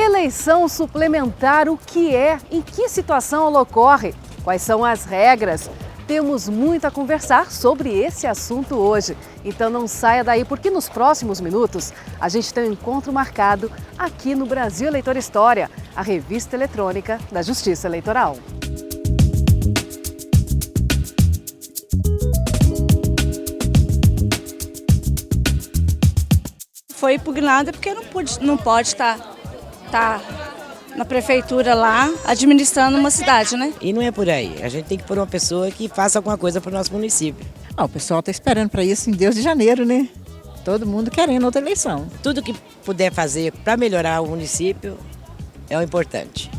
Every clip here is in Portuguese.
Eleição suplementar, o que é? Em que situação ela ocorre? Quais são as regras? Temos muito a conversar sobre esse assunto hoje. Então não saia daí, porque nos próximos minutos a gente tem um encontro marcado aqui no Brasil Eleitor História, a revista eletrônica da Justiça Eleitoral. Foi impugnada porque não pode estar na prefeitura lá administrando uma cidade, né? E não é por aí. A gente tem que pôr uma pessoa que faça alguma coisa para o nosso município. O pessoal está esperando para isso em Deus de janeiro, né? Todo mundo querendo outra eleição. Tudo que puder fazer para melhorar o município é o importante.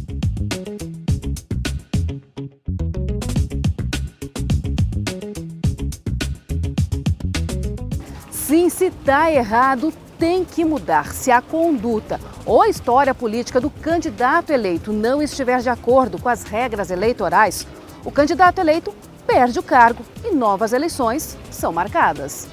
Sim, se está errado, tem que mudar. Se a conduta ou a história política do candidato eleito não estiver de acordo com as regras eleitorais, o candidato eleito perde o cargo e novas eleições são marcadas.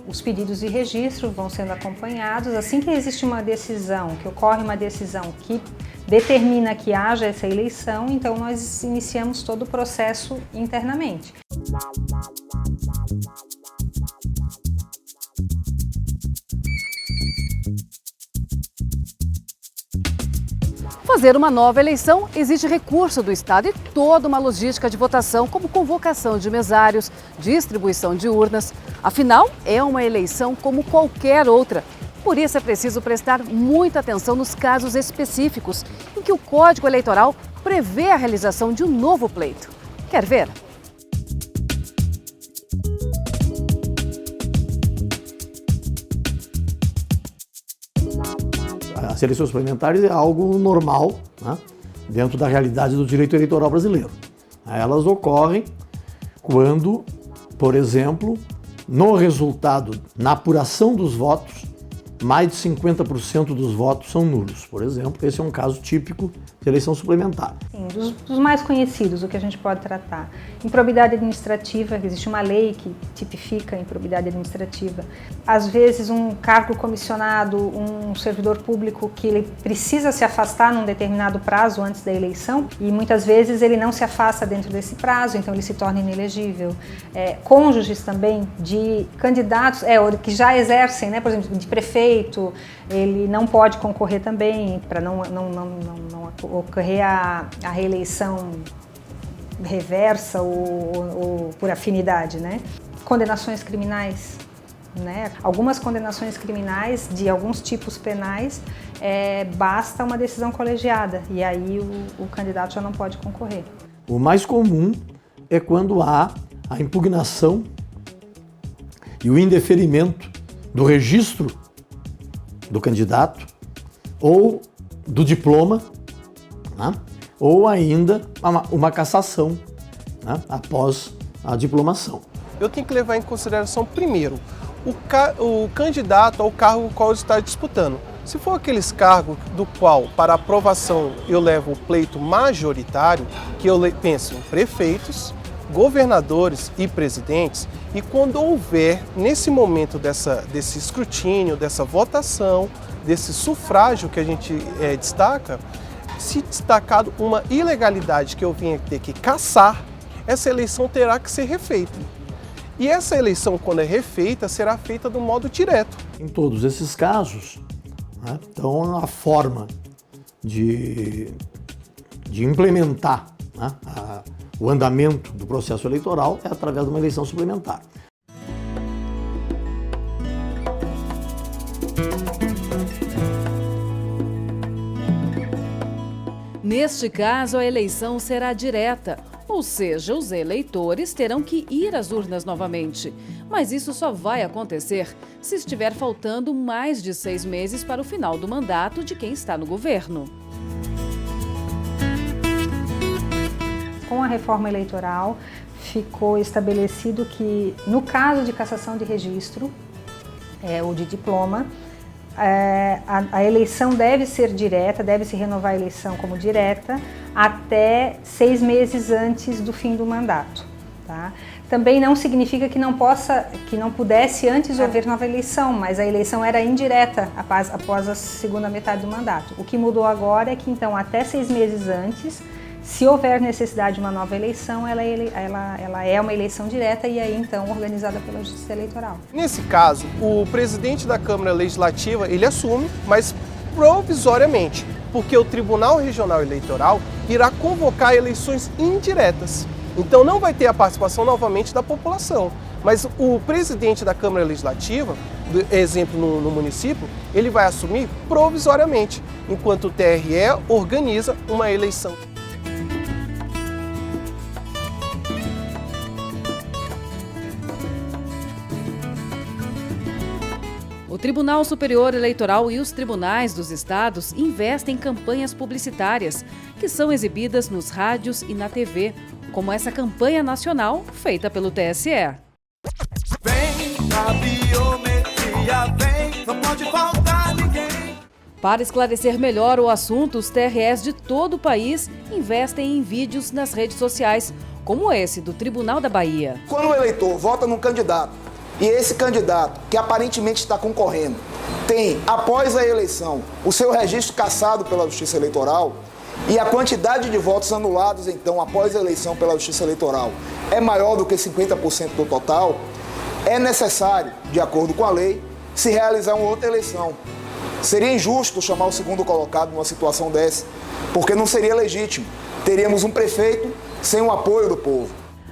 Os pedidos de registro vão sendo acompanhados. Assim que existe uma decisão, que ocorre uma decisão que determina que haja essa eleição, então nós iniciamos todo o processo internamente. Fazer uma nova eleição exige recurso do Estado e toda uma logística de votação, como convocação de mesários, distribuição de urnas. Afinal, é uma eleição como qualquer outra. Por isso é preciso prestar muita atenção nos casos específicos em que o Código Eleitoral prevê a realização de um novo pleito. Quer ver? As eleições suplementares é algo normal, né, dentro da realidade do direito eleitoral brasileiro. Elas ocorrem quando, por exemplo, no resultado, na apuração dos votos, mais de 50% dos votos são nulos. Por exemplo, esse é um caso típico de eleição suplementar. Sim, dos mais conhecidos, o que a gente pode tratar. Improbidade administrativa, existe uma lei que tipifica a improbidade administrativa. Às vezes um cargo comissionado, um servidor público que ele precisa se afastar num determinado prazo antes da eleição e muitas vezes ele não se afasta dentro desse prazo, então ele se torna inelegível. Cônjuges também de candidatos que já exercem, né, por exemplo, de prefeito, ele não pode concorrer também para não ocorrer a reeleição reversa ou por afinidade, né? Condenações criminais, né? Algumas condenações criminais de alguns tipos penais, basta uma decisão colegiada e aí o candidato já não pode concorrer. O mais comum é quando há a impugnação e o indeferimento do registro do candidato ou do diploma, né? Ou ainda uma cassação, né, após a diplomação. Eu tenho que levar em consideração primeiro o candidato ao cargo qual ele está disputando. Se for aqueles cargos do qual, para aprovação, eu levo o pleito majoritário, que eu penso em prefeitos, governadores e presidentes, e quando houver, nesse momento desse escrutínio, dessa votação, desse sufrágio que a gente destaca, se destacado uma ilegalidade que eu venha ter que cassar, essa eleição terá que ser refeita. E essa eleição, quando é refeita, será feita do modo direto. Em todos esses casos, né, então a forma de implementar, né, o andamento do processo eleitoral é através de uma eleição suplementar. Neste caso, a eleição será direta, ou seja, os eleitores terão que ir às urnas novamente. Mas isso só vai acontecer se estiver faltando mais de 6 meses para o final do mandato de quem está no governo. Com a reforma eleitoral, ficou estabelecido que, no caso de cassação de registro ou de diploma, a eleição deve ser direta, deve-se renovar a eleição como direta até 6 meses antes do fim do mandato. Tá? Também não significa que não pudesse antes haver nova eleição, mas a eleição era indireta após a segunda metade do mandato. O que mudou agora é que, então, até 6 meses antes, se houver necessidade de uma nova eleição, ela é uma eleição direta e aí, então, organizada pela Justiça Eleitoral. Nesse caso, o presidente da Câmara Legislativa, ele assume, mas provisoriamente, porque o Tribunal Regional Eleitoral irá convocar eleições indiretas. Então não vai ter a participação novamente da população, mas o presidente da Câmara Legislativa, exemplo no município, ele vai assumir provisoriamente, enquanto o TRE organiza uma eleição. O Tribunal Superior Eleitoral e os tribunais dos estados investem em campanhas publicitárias, que são exibidas nos rádios e na TV, como essa campanha nacional feita pelo TSE. Vem a biometria, vem, não pode faltar ninguém. Para esclarecer melhor o assunto, os TREs de todo o país investem em vídeos nas redes sociais, como esse do Tribunal da Bahia. Quando o eleitor vota num candidato e esse candidato, que aparentemente está concorrendo, tem, após a eleição, o seu registro cassado pela Justiça Eleitoral, e a quantidade de votos anulados, então, após a eleição pela Justiça Eleitoral é maior do que 50% do total, é necessário, de acordo com a lei, se realizar uma outra eleição. Seria injusto chamar o segundo colocado numa situação dessa, porque não seria legítimo. Teríamos um prefeito sem o apoio do povo.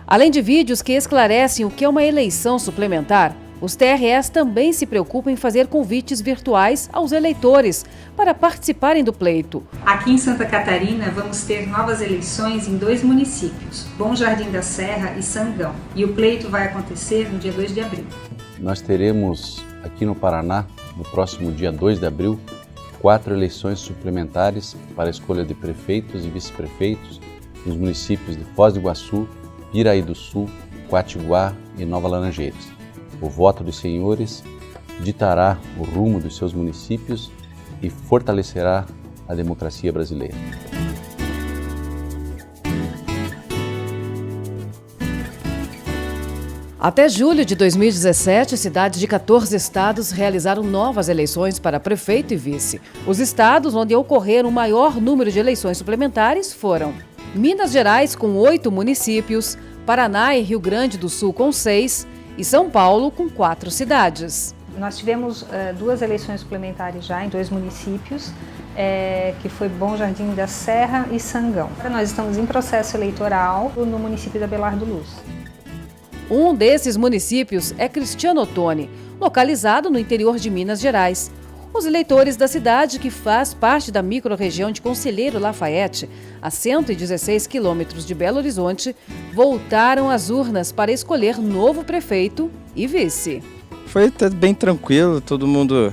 Além de vídeos que esclarecem o que é uma eleição suplementar, os TREs também se preocupam em fazer convites virtuais aos eleitores para participarem do pleito. Aqui em Santa Catarina vamos ter novas eleições em 2 municípios, Bom Jardim da Serra e Sangão. E o pleito vai acontecer no dia 2 de abril. Nós teremos aqui no Paraná, no próximo dia 2 de abril, 4 eleições suplementares para a escolha de prefeitos e vice-prefeitos nos municípios de Foz do Iguaçu, Piraí do Sul, Quatiguá e Nova Laranjeiras. O voto dos senhores ditará o rumo dos seus municípios e fortalecerá a democracia brasileira. Até julho de 2017, cidades de 14 estados realizaram novas eleições para prefeito e vice. Os estados onde ocorreram o maior número de eleições suplementares foram Minas Gerais, com 8 municípios, Paraná e Rio Grande do Sul, com 6, e São Paulo, com 4 cidades. Nós tivemos 2 eleições suplementares já em 2 municípios, que foi Bom Jardim da Serra e Sangão. Agora nós estamos em processo eleitoral no município de Abelardo Luz. Um desses municípios é Cristiano Ottoni, localizado no interior de Minas Gerais. Os eleitores da cidade, que faz parte da microrregião de Conselheiro Lafayette, a 116 quilômetros de Belo Horizonte, voltaram às urnas para escolher novo prefeito e vice. Foi bem tranquilo, todo mundo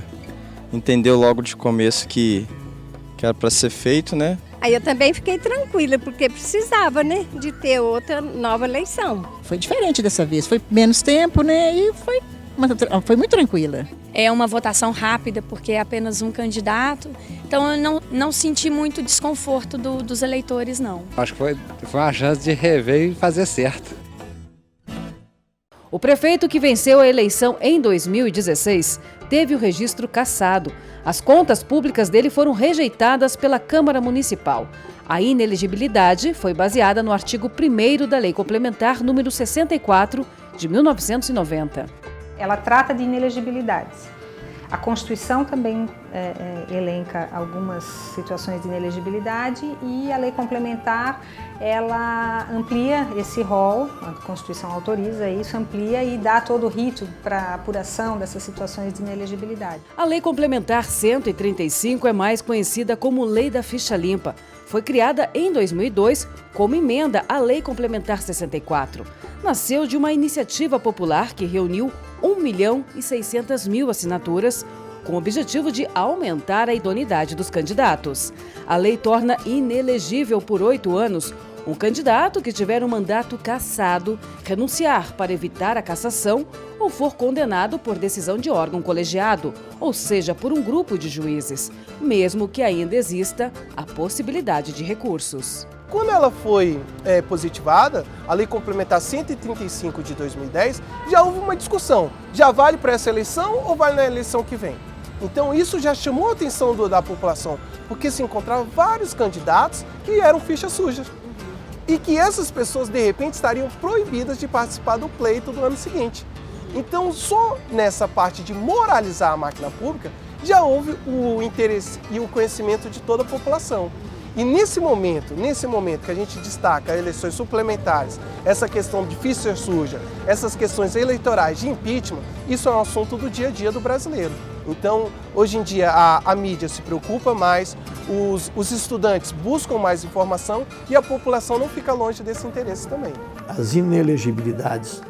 entendeu logo de começo que era para ser feito, né? Aí eu também fiquei tranquila, porque precisava, né, de ter outra nova eleição. Foi diferente dessa vez, foi menos tempo, né, e foi muito tranquila. É uma votação rápida, porque é apenas um candidato, então eu não senti muito desconforto dos eleitores, não. Acho que foi uma chance de rever e fazer certo. O prefeito que venceu a eleição em 2016 teve o registro cassado. As contas públicas dele foram rejeitadas pela Câmara Municipal. A inelegibilidade foi baseada no artigo 1º da Lei Complementar número 64 de 1990. Ela trata de inelegibilidades. A Constituição também elenca algumas situações de inelegibilidade e a lei complementar, ela amplia esse rol, a Constituição autoriza isso, amplia e dá todo o rito para a apuração dessas situações de inelegibilidade. A Lei Complementar 135 é mais conhecida como Lei da Ficha Limpa. Foi criada em 2002 como emenda à Lei Complementar 64. Nasceu de uma iniciativa popular que reuniu 1.600.000 assinaturas com o objetivo de aumentar a idoneidade dos candidatos. A lei torna inelegível por 8 anos um candidato que tiver um mandato cassado, renunciar para evitar a cassação ou for condenado por decisão de órgão colegiado, ou seja, por um grupo de juízes, mesmo que ainda exista a possibilidade de recursos. quando ela foi positivada, a Lei Complementar 135 de 2010, já houve uma discussão. Já vale para essa eleição ou vale na eleição que vem? Então isso já chamou a atenção da população, porque se encontravam vários candidatos que eram fichas sujas. E que essas pessoas, de repente, estariam proibidas de participar do pleito do ano seguinte. Então, só nessa parte de moralizar a máquina pública, já houve o interesse e o conhecimento de toda a população. E nesse momento que a gente destaca eleições suplementares, essa questão de ficha suja, essas questões eleitorais de impeachment, isso é um assunto do dia a dia do brasileiro. Então, hoje em dia, a mídia se preocupa mais, os estudantes buscam mais informação e a população não fica longe desse interesse também. As inelegibilidades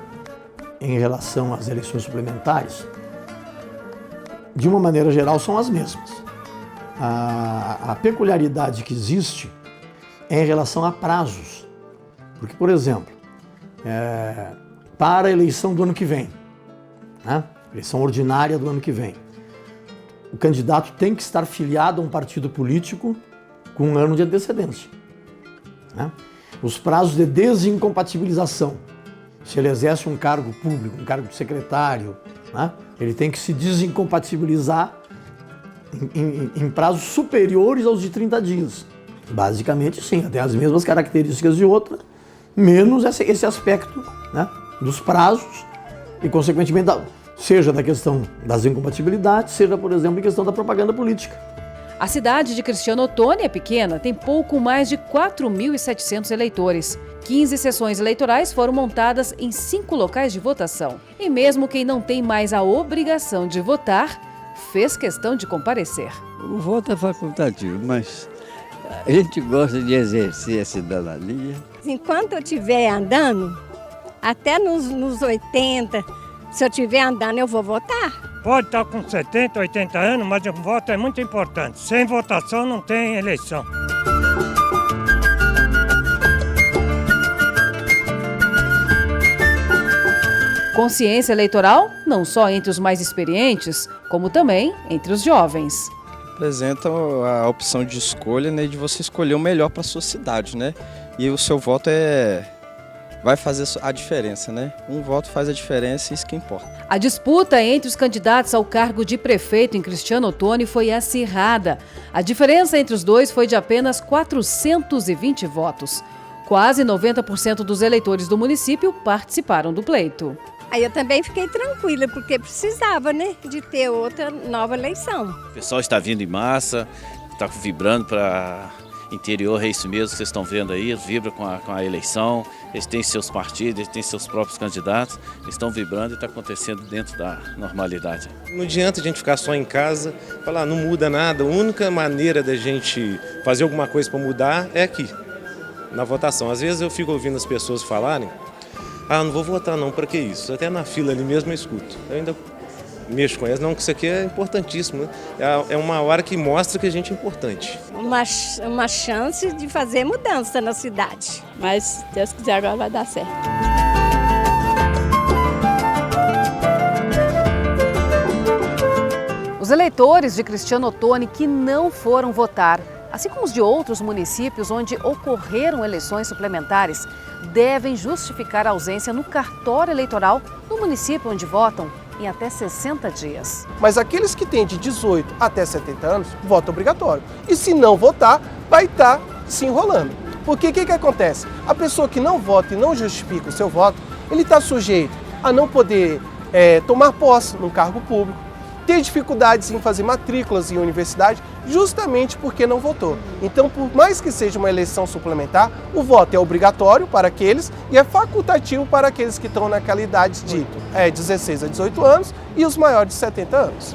em relação às eleições suplementares, de uma maneira geral, são as mesmas. A peculiaridade que existe é em relação a prazos. Porque, por exemplo, para a eleição do ano que vem, né? Eleição ordinária do ano que vem, o candidato tem que estar filiado a um partido político com um ano de antecedência, né? Os prazos de desincompatibilização, se ele exerce um cargo público, um cargo de secretário, né? Ele tem que se desincompatibilizar em prazos superiores aos de 30 dias. Basicamente, sim, tem as mesmas características de outra, menos esse aspecto, né, dos prazos e, consequentemente, seja da questão das incompatibilidades, seja, por exemplo, em questão da propaganda política. A cidade de Cristiano Ottoni é pequena, tem pouco mais de 4.700 eleitores. 15 sessões eleitorais foram montadas em 5 locais de votação. E mesmo quem não tem mais a obrigação de votar, fez questão de comparecer. O voto é facultativo, mas a gente gosta de exercer a cidadania. Enquanto eu estiver andando, até nos 80, se eu estiver andando, eu vou votar. Pode estar com 70, 80 anos, mas o voto é muito importante. Sem votação não tem eleição. Consciência eleitoral, não só entre os mais experientes, como também entre os jovens. Apresenta a opção de escolha, né, de você escolher o melhor para a sua cidade, né? E o seu voto vai fazer a diferença, né? Um voto faz a diferença e isso que importa. A disputa entre os candidatos ao cargo de prefeito em Cristiano Ottoni foi acirrada. A diferença entre os dois foi de apenas 420 votos. Quase 90% dos eleitores do município participaram do pleito. Aí eu também fiquei tranquila, porque precisava, né, de ter outra nova eleição. O pessoal está vindo em massa, está vibrando para interior, é isso mesmo que vocês estão vendo aí, vibra com a eleição, eles têm seus partidos, eles têm seus próprios candidatos, eles estão vibrando e está acontecendo dentro da normalidade. Não adianta a gente ficar só em casa, falar não muda nada, a única maneira da gente fazer alguma coisa para mudar é aqui, na votação. Às vezes eu fico ouvindo as pessoas falarem, não vou votar não, para que isso? Até na fila ali mesmo eu escuto. Eu ainda mexo com elas, não, que isso aqui é importantíssimo, né? É uma hora que mostra que a gente é importante. Uma chance de fazer mudança na cidade. Mas, se Deus quiser, agora vai dar certo. Os eleitores de Cristiano Ottoni que não foram votar, assim como os de outros municípios onde ocorreram eleições suplementares, devem justificar a ausência no cartório eleitoral no município onde votam em até 60 dias. Mas aqueles que têm de 18 até 70 anos, voto obrigatório. E se não votar, vai estar se enrolando. Porque o que acontece? A pessoa que não vota e não justifica o seu voto, ele está sujeito a não poder tomar posse num cargo público, ter dificuldades em fazer matrículas em universidade, justamente porque não votou. Então, por mais que seja uma eleição suplementar, o voto é obrigatório para aqueles e é facultativo para aqueles que estão naquela idade de 16 a 18 anos e os maiores de 70 anos.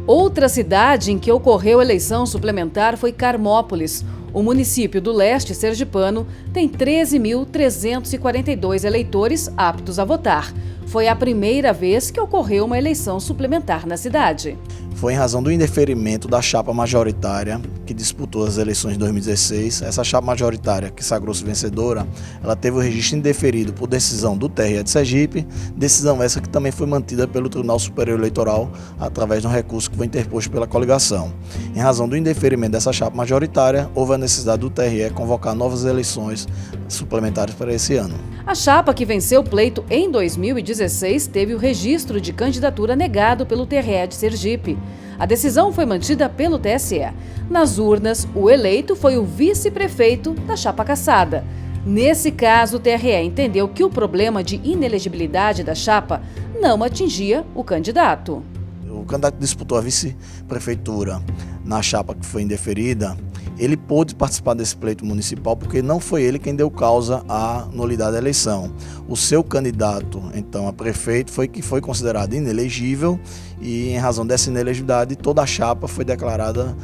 Outra cidade em que ocorreu eleição suplementar foi Carmópolis. O município do leste sergipano tem 13.342 eleitores aptos a votar. Foi a primeira vez que ocorreu uma eleição suplementar na cidade. foi em razão do indeferimento da chapa majoritária que disputou as eleições de 2016. Essa chapa majoritária que sagrou-se vencedora, ela teve o registro indeferido por decisão do TRE de Sergipe, decisão essa que também foi mantida pelo Tribunal Superior Eleitoral através de um recurso que foi interposto pela coligação. Em razão do indeferimento dessa chapa majoritária, houve a necessidade do TRE convocar novas eleições suplementares para esse ano. A chapa que venceu o pleito em 2016 teve o registro de candidatura negado pelo TRE de Sergipe. A decisão foi mantida pelo TSE. Nas urnas, o eleito foi o vice-prefeito da chapa cassada. Nesse caso, o TRE entendeu que o problema de inelegibilidade da chapa não atingia o candidato. O candidato que disputou a vice-prefeitura na chapa que foi indeferida, ele pôde participar desse pleito municipal porque não foi ele quem deu causa à nulidade da eleição. O seu candidato, então, a prefeito, foi considerado inelegível e, em razão dessa inelegibilidade, toda a chapa foi declarada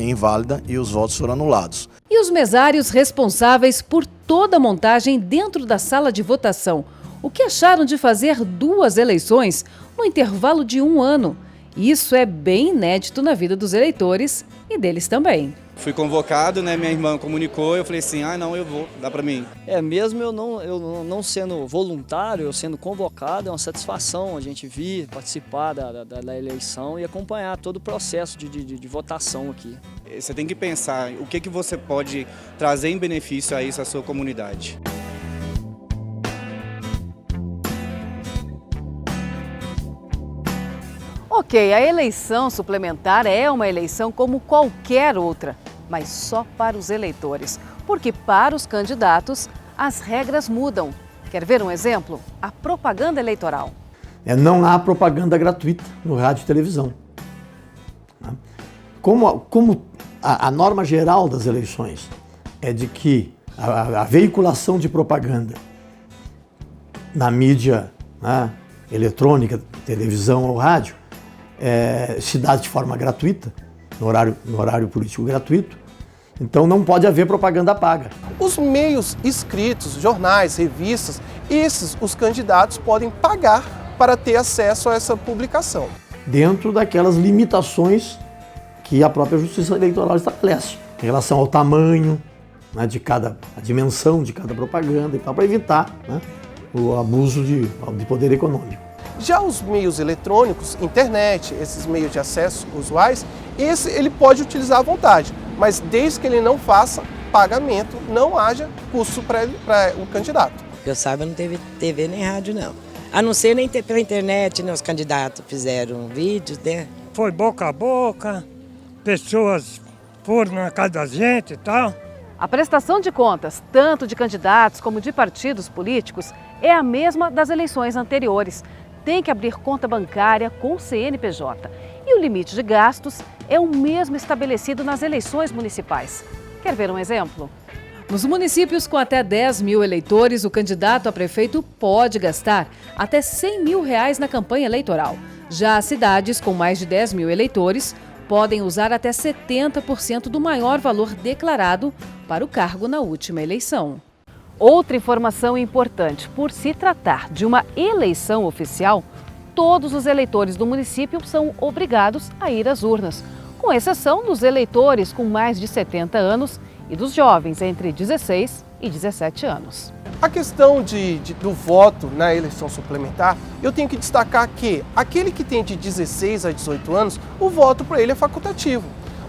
inválida e os votos foram anulados. E os mesários responsáveis por toda a montagem dentro da sala de votação, o que acharam de fazer 2 eleições no intervalo de 1 ano? Isso é bem inédito na vida dos eleitores e deles também. Fui convocado, né? Minha irmã comunicou, eu falei assim, não, eu vou, dá pra mim. Mesmo eu não sendo voluntário, eu sendo convocado, é uma satisfação a gente vir participar da eleição e acompanhar todo o processo de votação aqui. Você tem que pensar o que você pode trazer em benefício a isso à sua comunidade. Ok, a eleição suplementar é uma eleição como qualquer outra, mas só para os eleitores, porque para os candidatos as regras mudam. Quer ver um exemplo? A propaganda eleitoral. Não há propaganda gratuita no rádio e televisão. Como a norma geral das eleições é de que a veiculação de propaganda na mídia eletrônica, televisão ou rádio, se dá de forma gratuita, no horário político gratuito, então não pode haver propaganda paga. Os meios escritos, jornais, revistas, esses os candidatos podem pagar para ter acesso a essa publicação. Dentro daquelas limitações que a própria Justiça Eleitoral estabelece, em relação ao tamanho, a dimensão de cada propaganda e tal, para evitar o abuso de poder econômico. Já os meios eletrônicos, internet, esses meios de acesso usuais, ele pode utilizar à vontade, mas desde que ele não faça pagamento, não haja custo para o candidato. Eu saiba, não teve TV nem rádio, não. A não ser nem pela internet, os candidatos fizeram vídeos, né? Foi boca a boca, pessoas foram na casa da gente e tal. A prestação de contas, tanto de candidatos como de partidos políticos, é a mesma das eleições anteriores. Tem que abrir conta bancária com o CNPJ. E o limite de gastos é o mesmo estabelecido nas eleições municipais. Quer ver um exemplo? Nos municípios com até 10 mil eleitores, o candidato a prefeito pode gastar até R$100 mil na campanha eleitoral. Já as cidades com mais de 10 mil eleitores podem usar até 70% do maior valor declarado para o cargo na última eleição. Outra informação importante: por se tratar de uma eleição oficial, todos os eleitores do município são obrigados a ir às urnas, com exceção dos eleitores com mais de 70 anos e dos jovens entre 16 e 17 anos. A questão do voto na eleição suplementar, eu tenho que destacar que aquele que tem de 16 a 18 anos, o voto para ele é facultativo.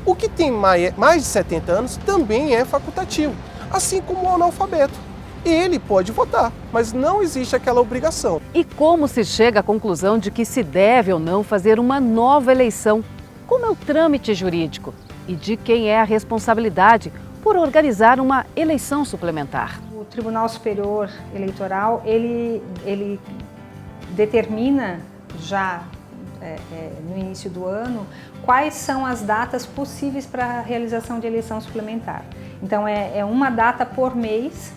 O que tem mais de 70 anos também é facultativo, assim como o analfabeto. Ele pode votar, mas não existe aquela obrigação. E como se chega à conclusão de que se deve ou não fazer uma nova eleição? Como é o trâmite jurídico? E de quem é a responsabilidade por organizar uma eleição suplementar? O Tribunal Superior Eleitoral, ele determina já no início do ano quais são as datas possíveis para a realização de eleição suplementar. Então é uma data por mês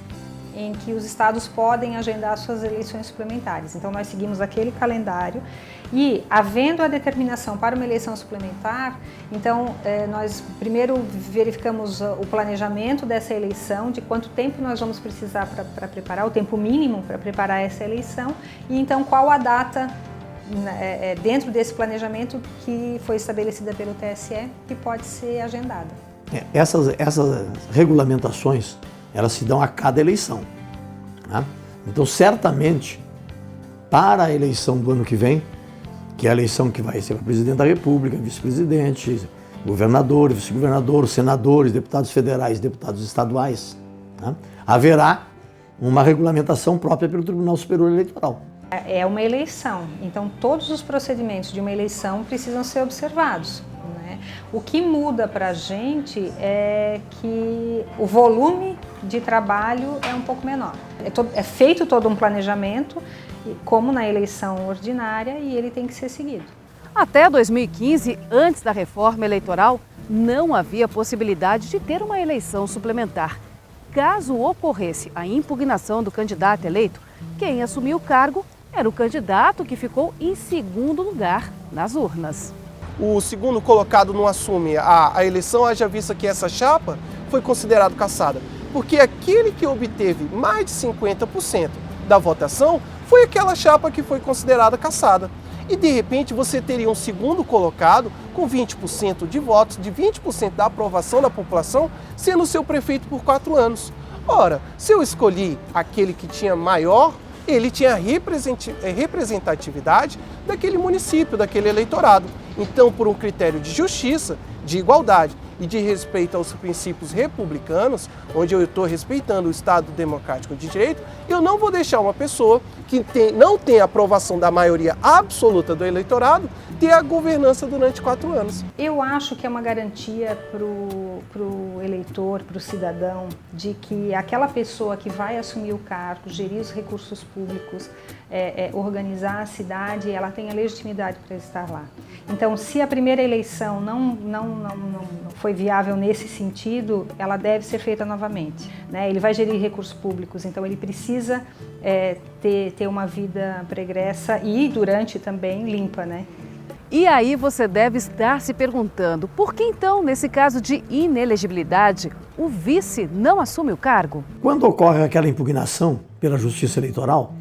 em que os estados podem agendar suas eleições suplementares. Então nós seguimos aquele calendário e, havendo a determinação para uma eleição suplementar, então nós primeiro verificamos o planejamento dessa eleição, de quanto tempo nós vamos precisar para preparar, o tempo mínimo para preparar essa eleição, e então qual a data dentro desse planejamento que foi estabelecida pelo TSE, que pode ser agendada. Essas regulamentações, elas se dão a cada eleição, né? Então, certamente, para a eleição do ano que vem, que é a eleição que vai ser para presidente da República, vice-presidente, governador, vice-governador, senadores, deputados federais, deputados estaduais, né? Haverá uma regulamentação própria pelo Tribunal Superior Eleitoral. É uma eleição, então todos os procedimentos de uma eleição precisam ser observados, né? O que muda para a gente é que o volume de trabalho é um pouco menor. É feito todo um planejamento, como na eleição ordinária, e ele tem que ser seguido. Até 2015, antes da reforma eleitoral, não havia possibilidade de ter uma eleição suplementar. Caso ocorresse a impugnação do candidato eleito, quem assumiu o cargo era o candidato que ficou em segundo lugar nas urnas. O segundo colocado não assume a eleição, haja vista que essa chapa foi considerada cassada, porque aquele que obteve mais de 50% da votação foi aquela chapa que foi considerada cassada. E de repente você teria um segundo colocado com 20% de votos, de 20% da aprovação da população, sendo seu prefeito por 4 anos. Ora, se eu escolhi aquele que tinha maior, ele tinha representatividade daquele município, daquele eleitorado. Então, por um critério de justiça, de igualdade e de respeito aos princípios republicanos, onde eu estou respeitando o Estado democrático de direito, eu não vou deixar uma pessoa que não tem a aprovação da maioria absoluta do eleitorado ter a governança durante 4 anos. Eu acho que é uma garantia para o eleitor, para o cidadão, de que aquela pessoa que vai assumir o cargo, gerir os recursos públicos, organizar a cidade, ela tem a legitimidade para estar lá. Então, se a primeira eleição não foi viável nesse sentido, ela deve ser feita novamente, né? Ele vai gerir recursos públicos, então ele precisa ter uma vida pregressa e durante também limpa, né? E aí você deve estar se perguntando, por que então, nesse caso de inelegibilidade, o vice não assume o cargo? Quando ocorre aquela impugnação pela Justiça Eleitoral,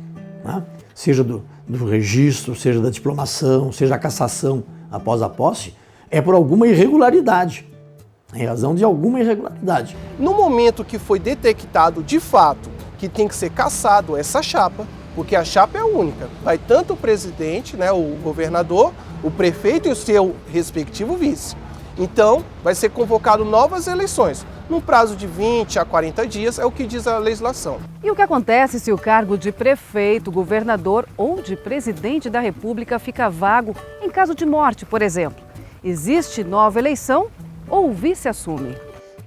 né, seja do registro, seja da diplomação, seja a cassação após a posse, é por alguma irregularidade, em razão de alguma irregularidade. No momento que foi detectado de fato que tem que ser cassado essa chapa, porque a chapa é única, vai tanto o presidente, né, o governador, o prefeito e o seu respectivo vice. Então, vai ser convocado novas eleições, num prazo de 20 a 40 dias, é o que diz a legislação. E o que acontece se o cargo de prefeito, governador ou de presidente da República fica vago em caso de morte, por exemplo? Existe nova eleição ou o vice assume?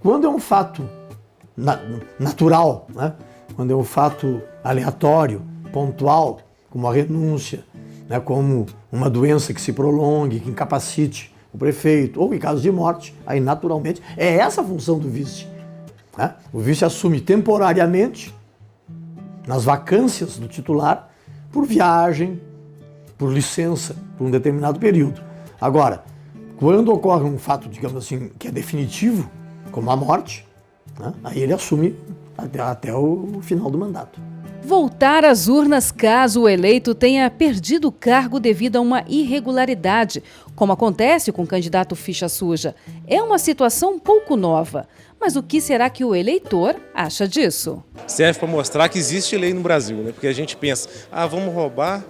Quando é um fato natural, né? Quando é um fato aleatório, pontual, como a renúncia, né? Como uma doença que se prolongue, que incapacite o prefeito, ou em caso de morte, aí naturalmente é essa a função do vice, né? O vice assume temporariamente, nas vacâncias do titular, por viagem, por licença, por um determinado período. Agora, quando ocorre um fato, digamos assim, que é definitivo, como a morte, né? Aí ele assume até o final do mandato. Voltar às urnas caso o eleito tenha perdido o cargo devido a uma irregularidade, como acontece com o candidato ficha suja, é uma situação pouco nova. Mas o que será que o eleitor acha disso? Serve para mostrar que existe lei no Brasil, né? Porque a gente pensa, vamos roubar,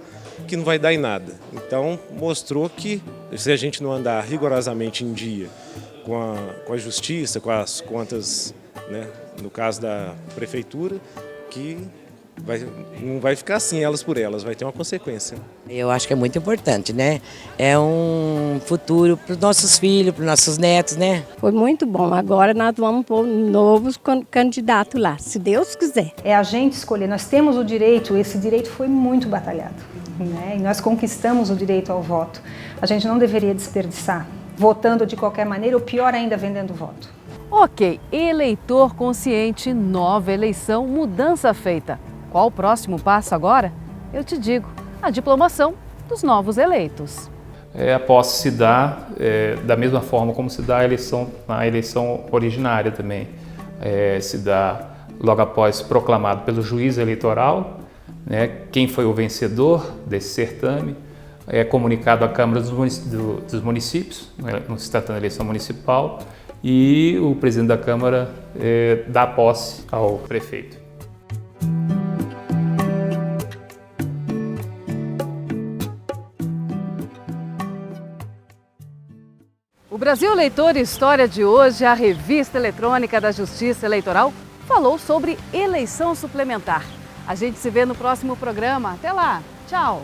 que não vai dar em nada. Então, mostrou que se a gente não andar rigorosamente em dia com a justiça, com as contas, né, no caso da prefeitura, que não vai ficar assim, elas por elas, vai ter uma consequência. Eu acho que é muito importante, né? É um futuro para os nossos filhos, para os nossos netos, né? Foi muito bom. Agora nós vamos pôr novos candidatos lá, se Deus quiser. É a gente escolher, nós temos o direito, esse direito foi muito batalhado, né? E nós conquistamos o direito ao voto. A gente não deveria desperdiçar, votando de qualquer maneira, ou pior ainda, vendendo voto. Ok, eleitor consciente, nova eleição, mudança feita. Qual o próximo passo agora? Eu te digo, a diplomação dos novos eleitos. A posse se dá da mesma forma como se dá na eleição originária também. Se dá logo após proclamado pelo juiz eleitoral, né, quem foi o vencedor desse certame, é comunicado à Câmara dos Municípios, não se tratando de eleição municipal, e o presidente da Câmara dá posse ao prefeito. O Brasil Eleitor História de hoje, a revista eletrônica da Justiça Eleitoral, falou sobre eleição suplementar. A gente se vê no próximo programa. Até lá. Tchau.